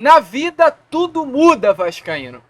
Na vida tudo muda, vascaíno.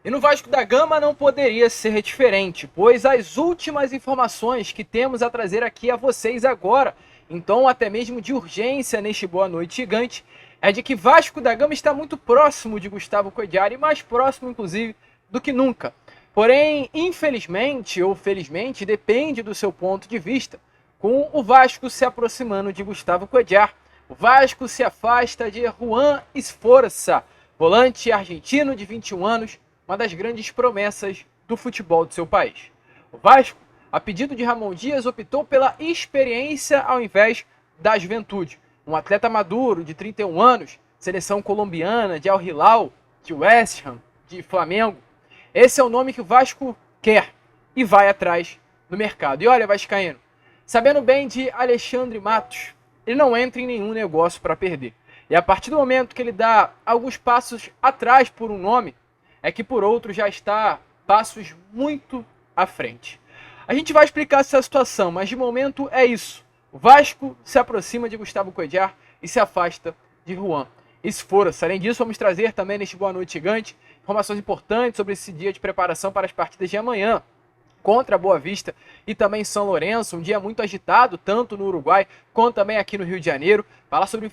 E no Vasco da Gama não poderia ser diferente, pois as últimas informações que temos a trazer aqui a vocês agora, em tom até mesmo de urgência neste Boa Noite Gigante, é de que Vasco da Gama está muito próximo de Gustavo Coediar, e mais próximo inclusive do que nunca. Porém, infelizmente ou felizmente, depende do seu ponto de vista, com o Vasco se aproximando de Gustavo Coediar, o Vasco se afasta de Juan Esforça, volante argentino de 21 anos, uma das grandes promessas do futebol do seu país. O Vasco, a pedido de Ramon Dias, optou pela experiência ao invés da juventude. Um atleta maduro de 31 anos, seleção colombiana, de Al Hilal, de West Ham, de Flamengo. Esse é o nome que o Vasco quer e vai atrás no mercado. E olha, vascaíno, sabendo bem de Alexandre Matos, ele não entra em nenhum negócio para perder. E a partir do momento que ele dá alguns passos atrás por um nome, é que por outro já está passos muito à frente. A gente vai explicar essa situação, mas de momento é isso. O Vasco se aproxima de Gustavo Coediar e se afasta de Juan Esforça. Além disso, vamos trazer também neste Boa Noite Gigante informações importantes sobre esse dia de preparação para as partidas de amanhã contra a Boa Vista e também São Lourenço, um dia muito agitado, tanto no Uruguai quanto também aqui no Rio de Janeiro. Falar sobre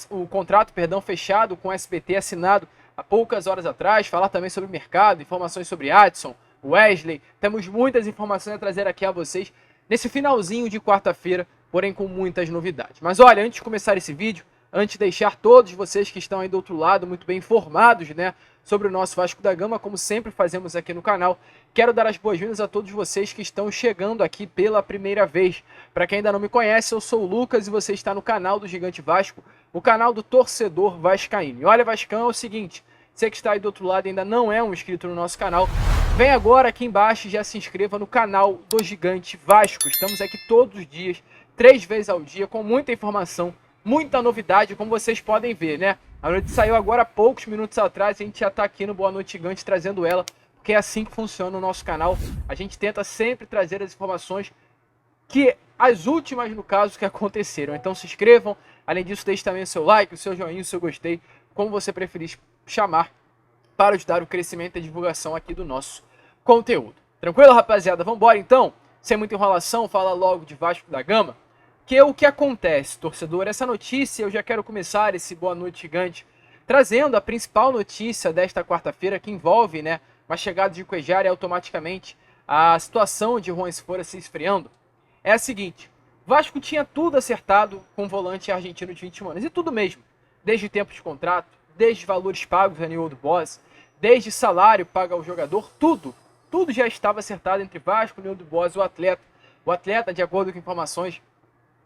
o contrato fechado com o SBT assinado há poucas horas atrás, falar também sobre o mercado, informações sobre Adson, Wesley. Temos muitas informações a trazer aqui a vocês nesse finalzinho de quarta-feira, porém com muitas novidades. Mas olha, antes de começar esse vídeo, antes de deixar todos vocês que estão aí do outro lado muito bem informados, né, sobre o nosso Vasco da Gama, como sempre fazemos aqui no canal, quero dar as boas-vindas a todos vocês que estão chegando aqui pela primeira vez. Para quem ainda não me conhece, eu sou o Lucas e você está no canal do Gigante Vasco, o canal do torcedor vascaíno. E olha, Vascão, é o seguinte, você que está aí do outro lado e ainda não é um inscrito no nosso canal, vem agora aqui embaixo e já se inscreva no canal do Gigante Vasco. Estamos aqui todos os dias, 3 vezes ao dia, com muita informação, muita novidade, como vocês podem ver, né? A noite saiu agora há poucos minutos atrás, a gente já está aqui no Boa Noite Gigante trazendo ela, porque é assim que funciona o nosso canal. A gente tenta sempre trazer as informações que as últimas, no caso, que aconteceram. Então se inscrevam, além disso deixe também o seu like, o seu joinha, o seu gostei, como você preferir chamar, para ajudar o crescimento e a divulgação aqui do nosso conteúdo. Tranquilo, rapaziada? Vamos embora então? Sem muita enrolação, fala logo de Vasco da Gama. Que o que acontece, torcedor? Essa notícia, eu já quero começar esse Boa Noite Gigante trazendo a principal notícia desta quarta-feira, que envolve, né, uma chegada de Coediar e automaticamente a situação de Juan Esforça se esfriando. É a seguinte, Vasco tinha tudo acertado com o volante argentino de 21 anos, e tudo mesmo, desde tempo de contrato, desde valores pagos a New Old Boys, desde salário pago ao jogador, tudo já estava acertado entre Vasco, New Old Boys e o atleta. O atleta, de acordo com informações,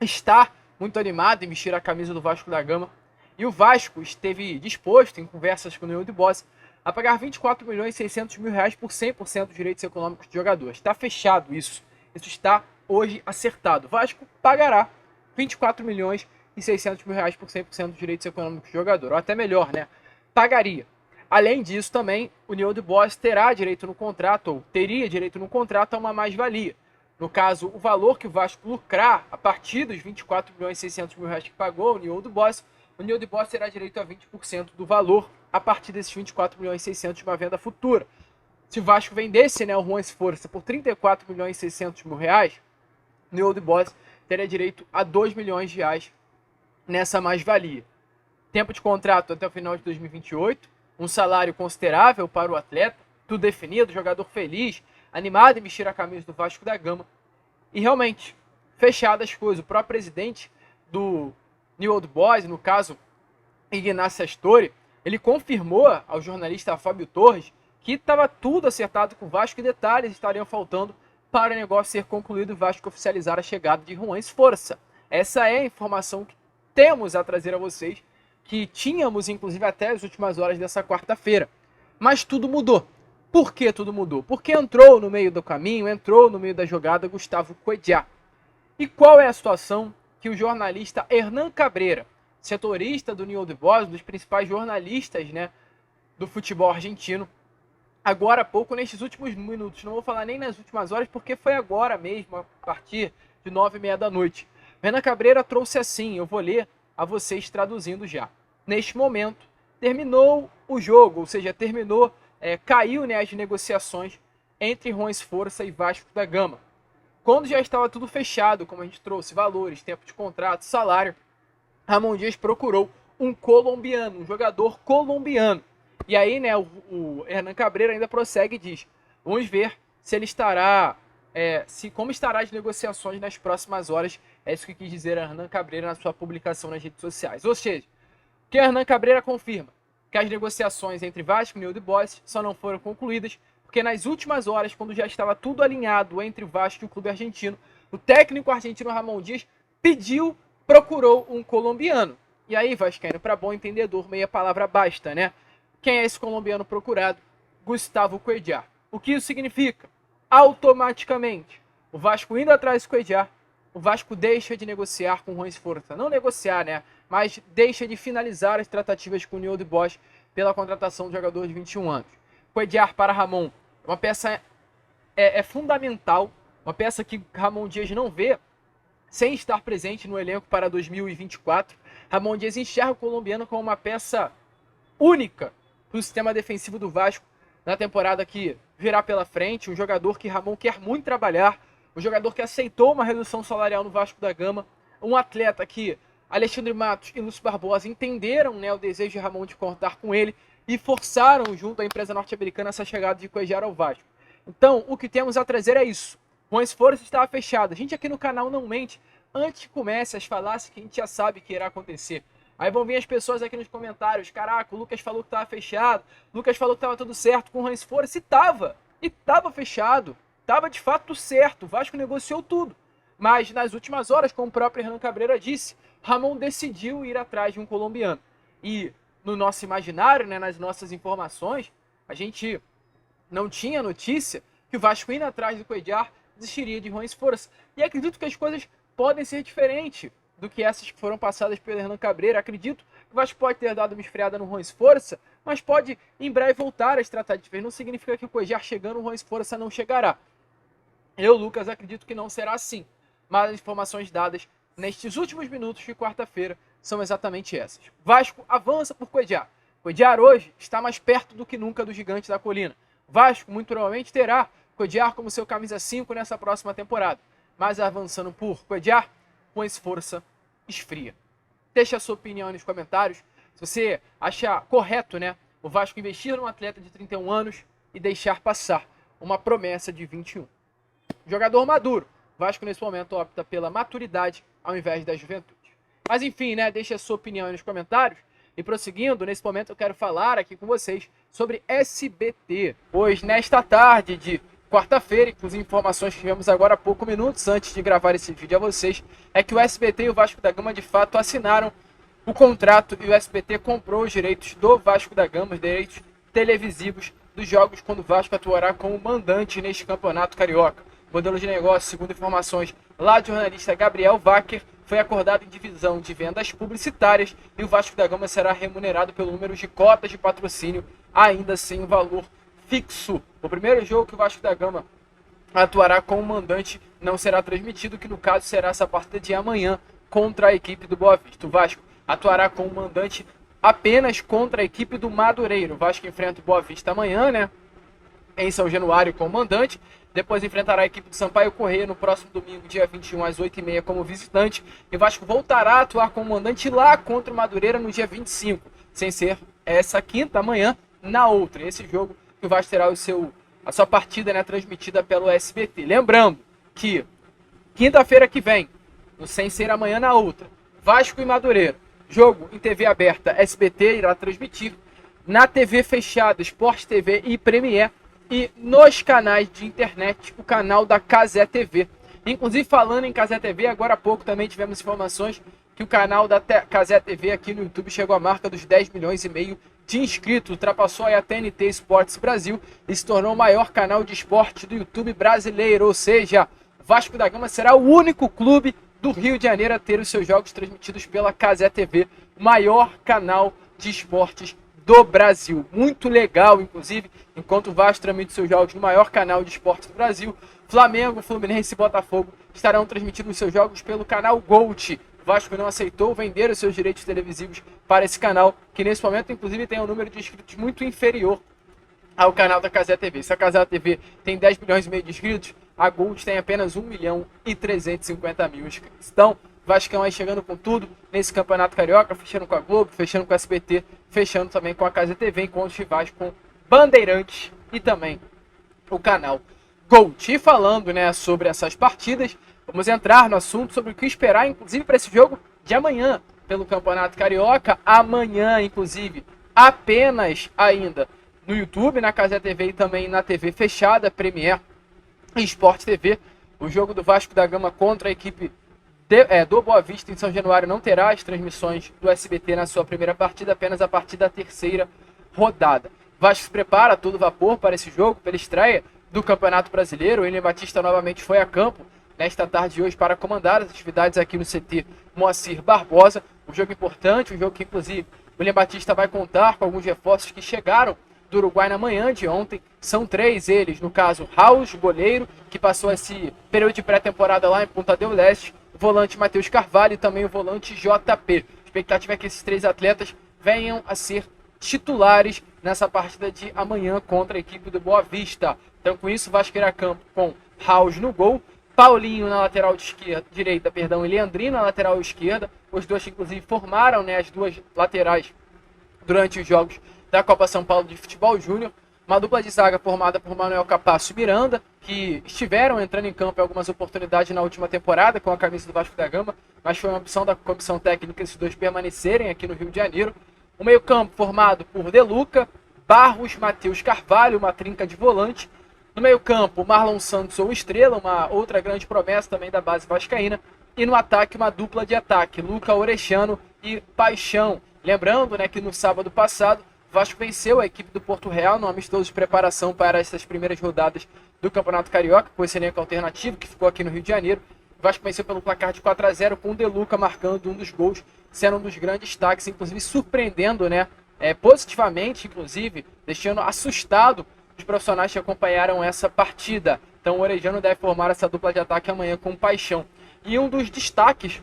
está muito animado em vestir a camisa do Vasco da Gama, e o Vasco esteve disposto, em conversas com o New Old Boys, a pagar 24 milhões e 600 mil reais por 100% dos direitos econômicos do jogador. Está fechado isso está hoje acertado. O Vasco pagará 24 milhões e 600 mil reais por 100% dos direitos econômicos do jogador, ou até melhor, né? Pagaria. Além disso, também, o New Old Boys terá direito no contrato, ou teria direito no contrato a uma mais-valia. No caso, o valor que o Vasco lucrar a partir dos 24 milhões e 600 mil reais que pagou o New Old Boys, o New Old Boys terá direito a 20% do valor a partir desses 24 milhões e 600 de uma venda futura. Se o Vasco vendesse, né, o Juan Esforça por 34 milhões e 600 mil reais, o New Old Boys teria direito a 2 milhões de reais nessa mais-valia. Tempo de contrato até o final de 2028, um salário considerável para o atleta, tudo definido, jogador feliz, animado em vestir a camisa do Vasco da Gama. E realmente, fechadas as coisas. O próprio presidente do New Old Boys, no caso, Ignacio Astori, ele confirmou ao jornalista Fábio Torres que estava tudo acertado com o Vasco e detalhes estariam faltando para o negócio ser concluído e o Vasco oficializar a chegada de Juan Esforça. Essa é a informação que temos a trazer a vocês, que tínhamos inclusive até as últimas horas dessa quarta-feira. Mas tudo mudou. Por que tudo mudou? Porque entrou no meio do caminho, entrou no meio da jogada Gustavo Coediar. E qual é a situação que o jornalista Hernan Cabreira, setorista do New Old Boys, um dos principais jornalistas, né, do futebol argentino, agora há pouco, nestes últimos minutos, não vou falar nem nas últimas horas, porque foi agora mesmo, a partir de 9h30 da noite. Hernan Cabreira trouxe assim, eu vou ler a vocês traduzindo já. Neste momento, terminou o jogo, ou seja, caiu, né, as negociações entre Juan Esforça e Vasco da Gama. Quando já estava tudo fechado, como a gente trouxe, valores, tempo de contrato, salário, Ramon Dias procurou um colombiano, um jogador colombiano. E aí, né, o Hernan Cabreira ainda prossegue e diz: vamos ver se ele estará, como estará as negociações nas próximas horas. É isso que quis dizer Hernan Cabreira na sua publicação nas redes sociais. Ou seja, o que Hernan Cabreira confirma? Que as negociações entre Vasco e Old Boys só não foram concluídas porque nas últimas horas, quando já estava tudo alinhado entre o Vasco e o clube argentino, o técnico argentino Ramon Dias procurou um colombiano. E aí, vascaíno, para bom entendedor, meia palavra basta, né? Quem é esse colombiano procurado? Gustavo Cuéllar. O que isso significa? Automaticamente, o Vasco indo atrás do Cuéllar, o Vasco deixa de negociar com o Juan Esforça. Não negociar, né? Mas deixa de finalizar as tratativas com o Old Boys pela contratação do jogador de 21 anos. Cuéllar para Ramon, uma peça fundamental, uma peça que Ramon Dias não vê sem estar presente no elenco para 2024. Ramon Dias enxerga o colombiano como uma peça única para o sistema defensivo do Vasco na temporada que virá pela frente. Um jogador que Ramon quer muito trabalhar, um jogador que aceitou uma redução salarial no Vasco da Gama, um atleta que Alexandre Matos e Lúcio Barbosa entenderam, né, o desejo de Ramon de contar com ele e forçaram junto à empresa norte-americana essa chegada de Cuéllar ao Vasco. Então, o que temos a trazer é isso. Juan Esforça estava fechado. A gente aqui no canal não mente antes que comece as falácias que a gente já sabe que irá acontecer. Aí vão vir as pessoas aqui nos comentários: caraca, o Lucas falou que estava fechado, o Lucas falou que estava tudo certo com o Juan Esforça. E estava fechado. Estava de fato certo. O Vasco negociou tudo. Mas nas últimas horas, como o próprio Hernan Cabreira disse, Ramon decidiu ir atrás de um colombiano. E no nosso imaginário, né, nas nossas informações, a gente não tinha notícia que o Vasco indo atrás do Cuéllar desistiria de Juan Esforça. E acredito que as coisas podem ser diferentes do que essas que foram passadas pelo Hernan Cabreira. Acredito que o Vasco pode ter dado uma esfriada no Juan Esforça, mas pode em breve voltar a se tratar de vez. Não significa que o Cuéllar chegando, o Juan Esforça não chegará. Eu, Lucas, acredito que não será assim. Mas as informações dadas nestes últimos minutos de quarta-feira são exatamente essas. Vasco avança por Cuéllar. Cuéllar hoje está mais perto do que nunca do gigante da colina. Vasco muito provavelmente terá Cuéllar como seu camisa 5 nessa próxima temporada. Mas avançando por Cuéllar, com Esforça esfria. Deixe a sua opinião aí nos comentários. Se você acha correto, né, o Vasco investir num atleta de 31 anos e deixar passar uma promessa de 21. Jogador maduro. Vasco nesse momento opta pela maturidade ao invés da juventude. Mas enfim, né, deixe a sua opinião aí nos comentários. E prosseguindo, nesse momento eu quero falar aqui com vocês sobre SBT. Pois nesta tarde de quarta-feira, e com as informações que tivemos agora há poucos minutos antes de gravar esse vídeo a vocês, é que o SBT e o Vasco da Gama de fato assinaram o contrato e o SBT comprou os direitos do Vasco da Gama, os direitos televisivos dos jogos quando o Vasco atuará como mandante neste campeonato carioca. O modelo de negócio, segundo informações lá do jornalista Gabriel Wacker, foi acordado em divisão de vendas publicitárias e o Vasco da Gama será remunerado pelo número de cotas de patrocínio, ainda sem um valor fixo. O primeiro jogo que o Vasco da Gama atuará como mandante não será transmitido, que no caso será essa partida de amanhã contra a equipe do Boa Vista. O Vasco atuará como mandante apenas contra a equipe do Madureira. O Vasco enfrenta o Boa Vista amanhã, né, em São Januário como mandante. Depois enfrentará a equipe do Sampaio Corrêa no próximo domingo, dia 21, às 8h30, como visitante. E o Vasco voltará a atuar como mandante lá contra o Madureira no dia 25, sem ser essa quinta, amanhã, na outra. Esse jogo que o Vasco terá a sua partida, né, transmitida pelo SBT. Lembrando que quinta-feira que vem, sem ser amanhã, na outra, Vasco e Madureira. Jogo em TV aberta, SBT irá transmitir. Na TV fechada, Sport TV e Premiere. E nos canais de internet, o canal da Cazé TV. Inclusive, falando em Cazé TV, agora há pouco também tivemos informações que o canal da Cazé TV aqui no YouTube chegou à marca dos 10 milhões e meio de inscritos. Ultrapassou aí a TNT Esportes Brasil e se tornou o maior canal de esporte do YouTube brasileiro. Ou seja, Vasco da Gama será o único clube do Rio de Janeiro a ter os seus jogos transmitidos pela Cazé TV, o maior canal de esportes do Brasil. Muito legal, inclusive, enquanto o Vasco transmite seus jogos no maior canal de esportes do Brasil, Flamengo, Fluminense e Botafogo estarão transmitindo seus jogos pelo canal Gold, O Vasco não aceitou vender os seus direitos televisivos para esse canal, que nesse momento, inclusive, tem um número de inscritos muito inferior ao canal da Cazé TV. Se a Cazé TV tem 10 milhões e meio de inscritos, a Gold tem apenas 1 milhão e 350 mil inscritos. Então, Vascão aí chegando com tudo nesse Campeonato Carioca, fechando com a Globo, fechando com a SBT, fechando também com a Cazé TV, enquanto os rivais com Bandeirantes e também o canal Gold. E falando, né, sobre essas partidas, vamos entrar no assunto sobre o que esperar, inclusive, para esse jogo de amanhã, pelo Campeonato Carioca. Amanhã, inclusive, apenas ainda no YouTube, na Cazé TV e também na TV fechada, Premier e Sport TV. O jogo do Vasco da Gama contra a equipe do Boa Vista em São Januário não terá as transmissões do SBT na sua primeira partida, apenas a partir da terceira rodada. Vasco se prepara a todo vapor para esse jogo, pela estreia do Campeonato Brasileiro. O William Batista novamente foi a campo nesta tarde de hoje para comandar as atividades aqui no CT Moacir Barbosa. Um jogo importante, um jogo que inclusive o William Batista vai contar com alguns reforços que chegaram do Uruguai na manhã de ontem. São 3 eles, no caso, Raus, goleiro, que passou esse período de pré-temporada lá em Punta del Este, o volante Matheus Carvalho e também o volante JP. A expectativa é que esses 3 atletas venham a ser titulares nessa partida de amanhã contra a equipe do Boa Vista. Então, com isso, o Vasco irá a campo com Raus no gol, Paulinho na lateral direita e Leandrino na lateral esquerda. Os dois, inclusive, formaram, né, as duas laterais durante os jogos da Copa São Paulo de Futebol Júnior. Uma dupla de zaga formada por Manuel Capasso e Miranda, que estiveram entrando em campo em algumas oportunidades na última temporada com a camisa do Vasco da Gama, mas foi uma opção da comissão técnica esses dois permanecerem aqui no Rio de Janeiro. O meio-campo formado por Deluca, Barros, Matheus Carvalho, uma trinca de volante. No meio-campo, Marlon Santos ou Estrela, uma outra grande promessa também da base vascaína. E no ataque, uma dupla de ataque, Luca Orechano e Paixão. Lembrando, né, que no sábado passado, o Vasco venceu a equipe do Porto Real no amistoso de preparação para essas primeiras rodadas do Campeonato Carioca, com esse elenco alternativo que ficou aqui no Rio de Janeiro. O Vasco venceu pelo placar de 4-0, com o Deluca marcando um dos gols, sendo um dos grandes destaques, inclusive surpreendendo, né, positivamente, inclusive, deixando assustado os profissionais que acompanharam essa partida. Então o Orejano deve formar essa dupla de ataque amanhã com Paixão. E um dos destaques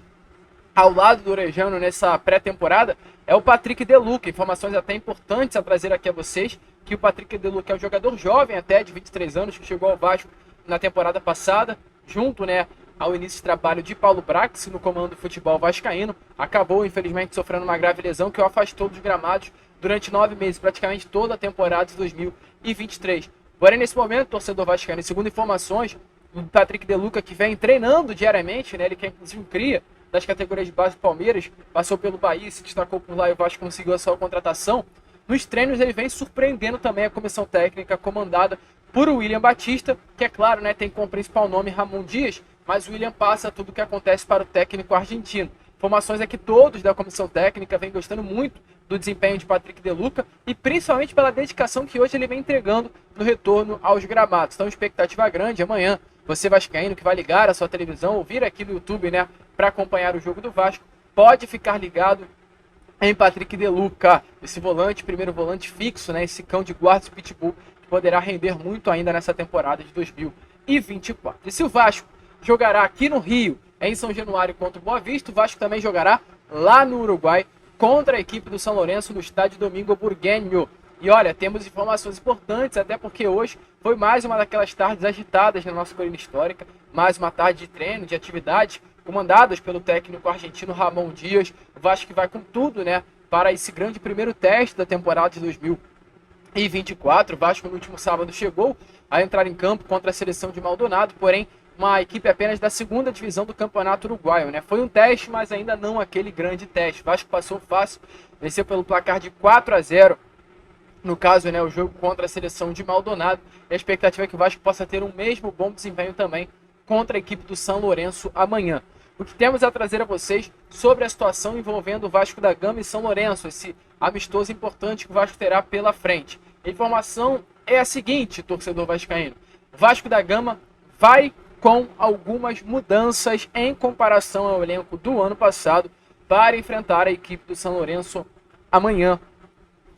ao lado do Orejano nessa pré-temporada é o Patrick Deluca. Informações até importantes a trazer aqui a vocês, que o Patrick Deluca é um jogador jovem, até de 23 anos, que chegou ao Vasco na temporada passada, junto, né, ao início de trabalho de Paulo Brax no comando do futebol vascaíno. Acabou, infelizmente, sofrendo uma grave lesão que o afastou dos gramados durante 9 meses, praticamente toda a temporada de 2023. Porém, nesse momento, o torcedor vascaíno, segundo informações, o Patrick Deluca, que vem treinando diariamente, né, ele que é inclusive um cria das categorias de base do Palmeiras, passou pelo Bahia, se destacou por lá e o Vasco conseguiu a sua contratação. Nos treinos ele vem surpreendendo também a comissão técnica comandada por William Batista, que é claro, né, tem como principal nome Ramon Dias, mas o William passa tudo o que acontece para o técnico argentino. Informações é que todos da comissão técnica vêm gostando muito do desempenho de Patrick Deluca e principalmente pela dedicação que hoje ele vem entregando no retorno aos gramados. Então, expectativa grande amanhã. Você vascaíno que vai ligar a sua televisão ou vir aqui no YouTube, né, para acompanhar o jogo do Vasco, pode ficar ligado em Patrick Deluca, esse volante, primeiro volante fixo, né, esse cão de guarda de pitbull, que poderá render muito ainda nessa temporada de 2024. E se o Vasco jogará aqui no Rio, em São Januário contra o Boa Vista, o Vasco também jogará lá no Uruguai contra a equipe do São Lourenço no estádio Domingo Burgueño. E olha, temos informações importantes, até porque hoje foi mais uma daquelas tardes agitadas na nossa colina histórica, mais uma tarde de treino, de atividades, comandadas pelo técnico argentino Ramon Dias. O Vasco que vai com tudo, né, para esse grande primeiro teste da temporada de 2024. O Vasco no último sábado chegou a entrar em campo contra a seleção de Maldonado, porém uma equipe apenas da segunda divisão do Campeonato Uruguaio, né? Foi um teste, mas ainda não aquele grande teste. O Vasco passou fácil, venceu pelo placar de 4-0. No caso, né, o jogo contra a seleção de Maldonado. A expectativa é que o Vasco possa ter um mesmo bom desempenho também contra a equipe do São Lourenço amanhã. O que temos a trazer a vocês sobre a situação envolvendo o Vasco da Gama e São Lourenço, esse amistoso importante que o Vasco terá pela frente. A informação é a seguinte, torcedor vascaíno. O Vasco da Gama vai com algumas mudanças em comparação ao elenco do ano passado para enfrentar a equipe do São Lourenço amanhã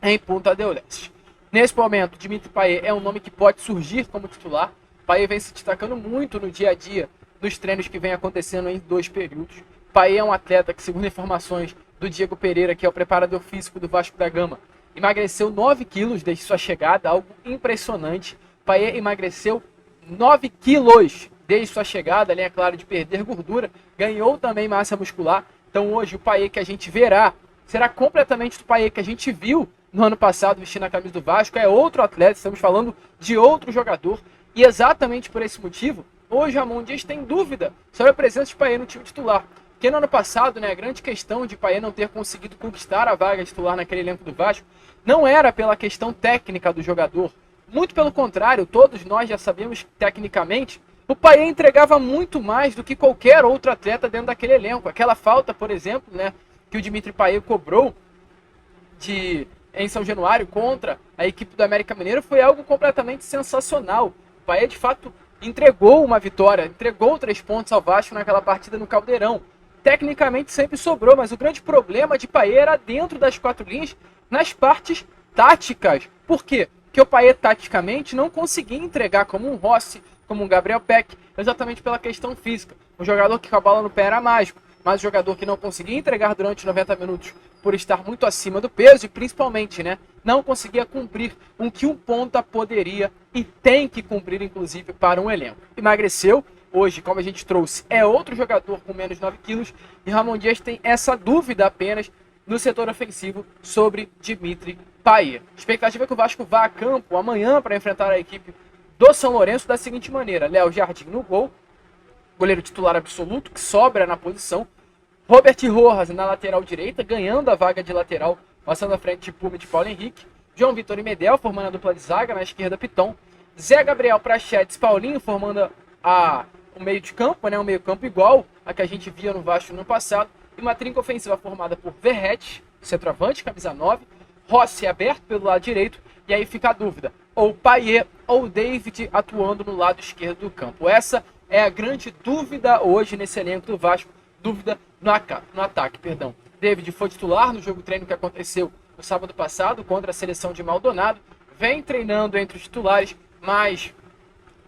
em Punta del Este. Nesse momento, Dimitri Payet é um nome que pode surgir como titular. Payet vem se destacando muito no dia a dia dos treinos que vem acontecendo em 2 períodos. Paê é um atleta que, segundo informações do Diego Pereira, que é o preparador físico do Vasco da Gama, emagreceu 9 quilos desde sua chegada, algo impressionante. Paê emagreceu 9 quilos desde sua chegada, além, é claro, de perder gordura, ganhou também massa muscular. Então hoje o Paê que a gente verá será completamente do Paê que a gente viu no ano passado vestindo a camisa do Vasco. É outro atleta, estamos falando de outro jogador. E exatamente por esse motivo, hoje Ramon Dias tem dúvida sobre a presença de Paê no time titular. Porque no ano passado, né, a grande questão de Paê não ter conseguido conquistar a vaga titular naquele elenco do Vasco não era pela questão técnica do jogador. Muito pelo contrário, todos nós já sabemos que, tecnicamente, o Paê entregava muito mais do que qualquer outro atleta dentro daquele elenco. Aquela falta, por exemplo, né, que o Dimitri Paê cobrou em São Januário contra a equipe do América Mineiro foi algo completamente sensacional. O Paê, de fato, entregou uma vitória, entregou 3 pontos ao Vasco naquela partida no Caldeirão. Tecnicamente sempre sobrou, mas o grande problema de Paê era dentro das 4 linhas, nas partes táticas. Por quê? Porque o Paê, taticamente, não conseguia entregar como um Rossi, como um Gabriel Peck, exatamente pela questão física. Um jogador que com a bola no pé era mágico, mas um jogador que não conseguia entregar durante 90 minutos por estar muito acima do peso e, principalmente, né, não conseguia cumprir o que um ponta poderia e tem que cumprir, inclusive, para um elenco. Emagreceu. Hoje, como a gente trouxe, é outro jogador com menos 9 quilos e Ramon Dias tem essa dúvida apenas no setor ofensivo sobre Dimitri Paê. Expectativa é que o Vasco vá a campo amanhã para enfrentar a equipe do São Lourenço da seguinte maneira: Léo Jardim no gol, goleiro titular absoluto, que sobra na posição. Robert Rojas na lateral direita, ganhando a vaga de lateral, passando à frente de Puma e de Paulo Henrique. João Vitor e Medel formando a dupla de zaga, na esquerda Piton. Zé Gabriel, Prachetes, Paulinho formando o meio de campo, né, um meio campo igual a que a gente via no Vasco no passado. E uma trinca ofensiva formada por Verrete, centroavante, camisa 9. Rossi aberto pelo lado direito. E aí fica a dúvida: ou Paê ou David atuando no lado esquerdo do campo. Essa é a grande dúvida hoje nesse elenco do Vasco. Dúvida no ataque. David foi titular no jogo treino que aconteceu no sábado passado contra a seleção de Maldonado. Vem treinando entre os titulares, mas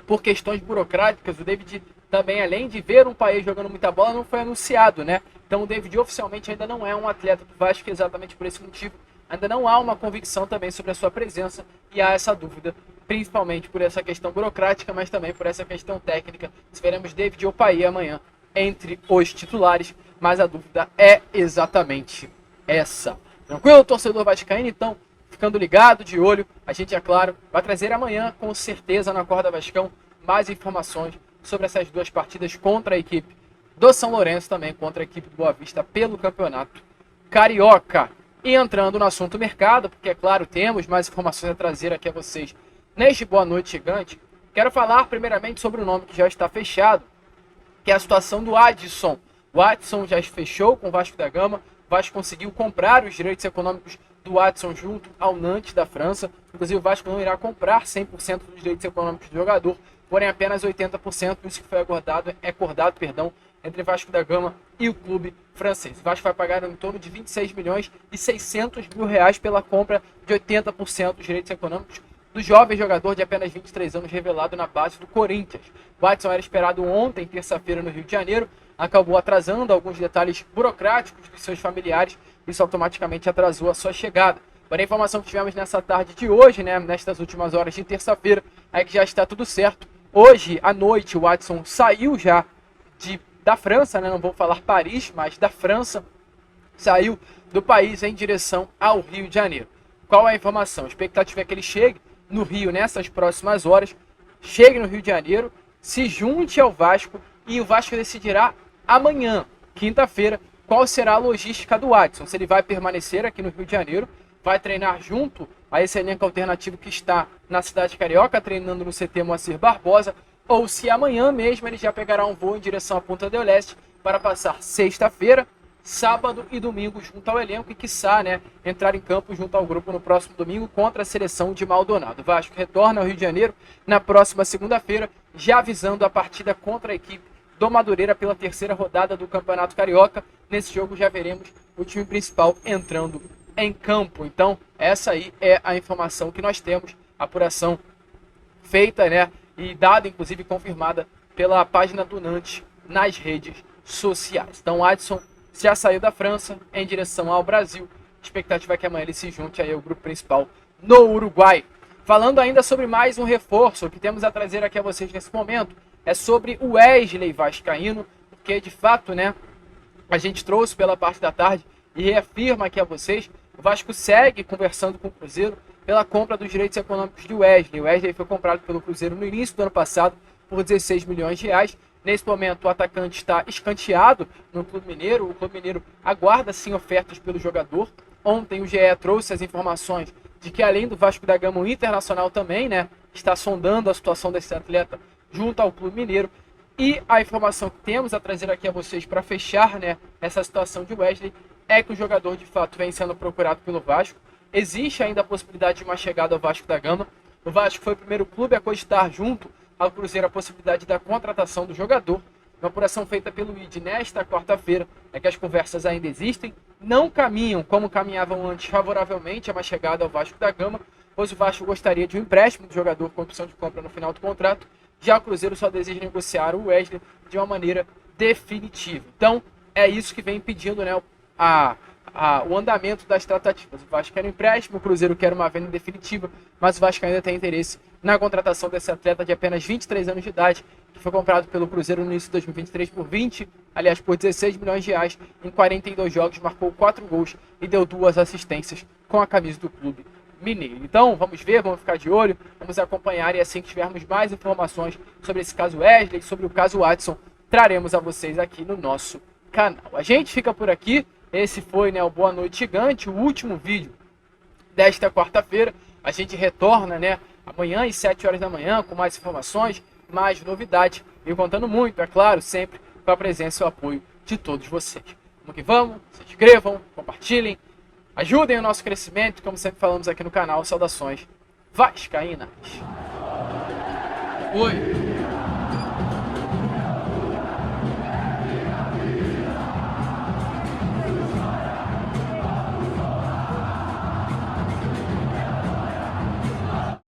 por questões burocráticas, o David também, além de ver um Paê jogando muita bola, não foi anunciado, né? Então o David oficialmente ainda não é um atleta do Vasco, exatamente por esse motivo. Ainda não há uma convicção também sobre a sua presença e há essa dúvida, principalmente por essa questão burocrática, mas também por essa questão técnica. Se veremos David ou Paê amanhã entre os titulares, mas a dúvida é exatamente essa. Tranquilo, torcedor vascaíno? Então, ficando ligado, de olho, a gente, é claro, vai trazer amanhã, com certeza, na Acorda Vascão, mais informações sobre essas duas partidas contra a equipe do São Lourenço, também contra a equipe do Boa Vista pelo Campeonato Carioca. E entrando no assunto mercado, porque, é claro, temos mais informações a trazer aqui a vocês neste Boa Noite Gigante, quero falar primeiramente sobre o nome que já está fechado, que é a situação do Adson. O Adson já fechou com o Vasco da Gama. O Vasco conseguiu comprar os direitos econômicos do Adson junto ao Nantes da França. Inclusive o Vasco não irá comprar 100% dos direitos econômicos do jogador, porém apenas 80%, isso que foi acordado entre o Vasco da Gama e o clube francês. O Vasco vai pagar em torno de 26 milhões e 600 mil reais pela compra de 80% dos direitos econômicos do jovem jogador de apenas 23 anos revelado na base do Corinthians. O Adson era esperado ontem, terça-feira, no Rio de Janeiro, acabou atrasando alguns detalhes burocráticos dos seus familiares, isso automaticamente atrasou a sua chegada. Porém, a informação que tivemos nessa tarde de hoje, né, nestas últimas horas de terça-feira, é que já está tudo certo. Hoje à noite o Adson saiu já da França, né, não vou falar Paris, mas da França, saiu do país em direção ao Rio de Janeiro. Qual é a informação? A expectativa é que ele chegue no Rio nessas próximas horas, chegue no Rio de Janeiro, se junte ao Vasco e o Vasco decidirá amanhã, quinta-feira, qual será a logística do Adson. Se ele vai permanecer aqui no Rio de Janeiro, vai treinar junto a esse elenco alternativo que está na cidade carioca, treinando no CT Moacir Barbosa, ou se amanhã mesmo ele já pegará um voo em direção à Punta del Este para passar sexta-feira, sábado e domingo junto ao elenco e, quiçá, né, entrar em campo junto ao grupo no próximo domingo contra a seleção de Maldonado. O Vasco retorna ao Rio de Janeiro na próxima segunda-feira, já avisando a partida contra a equipe do Madureira pela terceira rodada do Campeonato Carioca. Nesse jogo já veremos o time principal entrando em campo. Então, essa aí é a informação que nós temos, apuração feita, né, e dada, inclusive, confirmada pela página do Nantes nas redes sociais. Então o Adson já saiu da França em direção ao Brasil. A expectativa é que amanhã ele se junte aí ao grupo principal no Uruguai. Falando ainda sobre mais um reforço que temos a trazer aqui a vocês nesse momento, é sobre o Wesley vascaíno, porque de fato, né, a gente trouxe pela parte da tarde e reafirma aqui a vocês, o Vasco segue conversando com o Cruzeiro pela compra dos direitos econômicos de Wesley. O Wesley foi comprado pelo Cruzeiro no início do ano passado por 16 milhões de reais. Nesse momento o atacante está escanteado no Clube Mineiro. O Clube Mineiro aguarda sim ofertas pelo jogador. Ontem o GE trouxe as informações de que além do Vasco da Gama, o Internacional também, né, está sondando a situação desse atleta junto ao Clube Mineiro. E a informação que temos a trazer aqui a vocês para fechar, né, essa situação de Wesley é que o jogador de fato vem sendo procurado pelo Vasco. Existe ainda a possibilidade de uma chegada ao Vasco da Gama. O Vasco foi o primeiro clube a cogitar junto ao Cruzeiro a possibilidade da contratação do jogador. Uma apuração feita pelo ID nesta quarta-feira é que as conversas ainda existem, não caminham como caminhavam antes favoravelmente a uma chegada ao Vasco da Gama, pois o Vasco gostaria de um empréstimo do jogador com opção de compra no final do contrato. Já o Cruzeiro só deseja negociar o Wesley de uma maneira definitiva. Então, é isso que vem impedindo, né, o andamento das tratativas. O Vasco quer um empréstimo, o Cruzeiro quer uma venda definitiva, mas o Vasco ainda tem interesse na contratação desse atleta de apenas 23 anos de idade, que foi comprado pelo Cruzeiro no início de 2023 por 16 milhões de reais, em 42 jogos, marcou 4 gols e deu 2 assistências com a camisa do clube mineiro. Então, vamos ver, vamos ficar de olho, vamos acompanhar e assim que tivermos mais informações sobre esse caso Wesley, sobre o caso Adson, traremos a vocês aqui no nosso canal. A gente fica por aqui. Esse foi, né, o Boa Noite Gigante, o último vídeo desta quarta-feira. A gente retorna, né, amanhã às 7 horas da manhã com mais informações, mais novidades e contando muito, é claro, sempre com a presença e o apoio de todos vocês. Vamos que vamos, se inscrevam, compartilhem, ajudem o nosso crescimento, como sempre falamos aqui no canal. Saudações vascaínas. Oi.